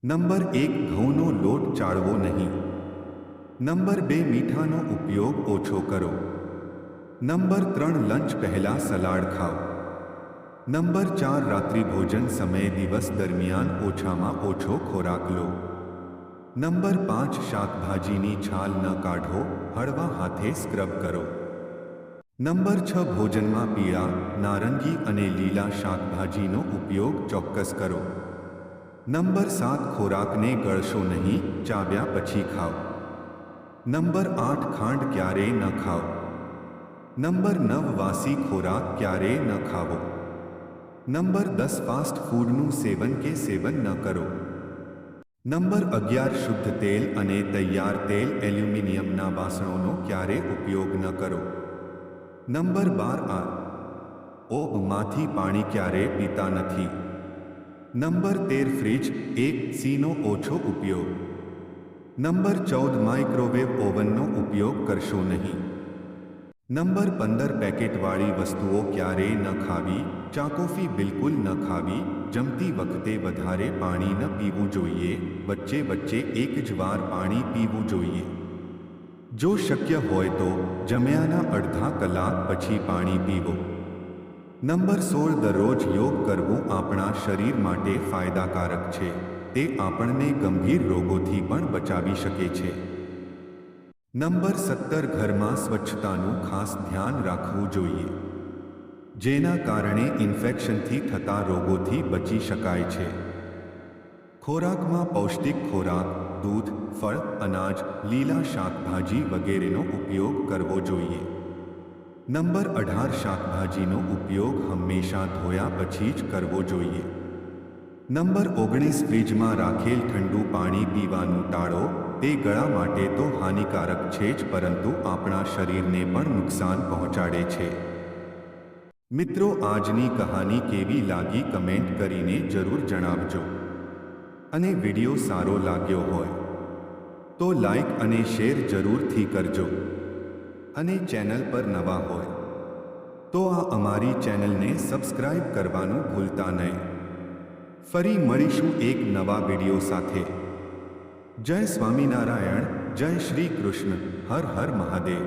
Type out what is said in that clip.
Number 1, ઘઉંનો લોટ ચાળવો નહીં. Number 2, મીઠાનો ઉપયોગ ઓછો કરો. નંબર 3, લંચ પહેલા સલાડ ખાઓ. નંબર 4, રાત્રિભોજન સમયે દિવસ દરમિયાન ઓછામાં ઓછો ખોરાક લો. નંબર 5, શાકભાજીની છાલ ન કાઢો, હળવા હાથે સ્ક્રબ કરો. નંબર 6, ભોજનમાં પીળા, નારંગી અને લીલા શાકભાજીનો ઉપયોગ ચોક્કસ કરો. નંબર 7, ખોરાકને ગળશો નહીં, ચાવ્યા પછી ખાઓ. નંબર 8, ખાંડ ક્યારેય ન ખાઓ. નંબર 9, વાસી ખોરાક ક્યારેય ન ખાવો. નંબર 10, ફાસ્ટ ફૂડનું સેવન ન કરો. નંબર 11, શુદ્ધ તેલ અને તૈયાર તેલ એલ્યુમિનિયમના વાસણોનો ક્યારે ઉપયોગ ન કરો. નંબર 12, માંથી પાણી ક્યારે પીતા નથી. નંબર 13, ફ્રિજ સીનો ઓછો ઉપયોગ. નંબર 14, માઇક્રોવેવ ઓવનનો ઉપયોગ કરશો નહીં. નંબર 15, પેકેટવાળી વસ્તુઓ ક્યારેય ન ખાવી, ચા કોફી બિલકુલ ન ખાવી, જમતી વખતે વધારે પાણી ન પીવું જોઈએ, વચ્ચે વચ્ચે એક જ વાર પાણી પીવું જોઈએ. જો શક્ય હોય તો જમ્યાના અડધા કલાક પછી પાણી પીવો. નંબર 16, દરરોજ યોગ કરવું આપણા શરીર માટે ફાયદાકારક છે. તે આપણને ગંભીર રોગોથી પણ બચાવી શકે છે. નંબર 17, ઘરમાં સ્વચ્છતાનું ખાસ ધ્યાન રાખવું જોઈએ, જેના કારણે ઇન્ફેક્શનથી થતા રોગોથી બચી શકાય છે. ખોરાકમાં પૌષ્ટિક ખોરાક, દૂધ, ફળ, અનાજ, લીલા શાકભાજી વગેરેનો ઉપયોગ કરવો જોઈએ. નંબર 18, શાકભાજીનો ઉપયોગ હંમેશા ધોયા પછી જ કરવો જોઈએ. નંબર 19, ફ્રિજમાં રાખેલ ઠંડુ પાણી પીવાનું ટાળો. તે ગળા માટે તો હાનિકારક છે જ, પરંતુ આપણા શરીરને પણ નુકસાન પહોંચાડે છે. મિત્રો, આજની કહાની કેવી લાગી કમેન્ટ કરીને જરૂર જણાવજો. અને વિડીયો સારો લાગ્યો હોય તો લાઈક અને શેર જરૂરથી કરજો. અને ચેનલ પર નવા હોય તો આ અમારી ચેનલને સબસ્ક્રાઇબ કરવાનું ભૂલતા નહીં. ફરી મળીશું એક નવા વિડીયો સાથે. જય સ્વામિનારાયણ, જય શ્રી કૃષ્ણ, હર હર મહાદેવ.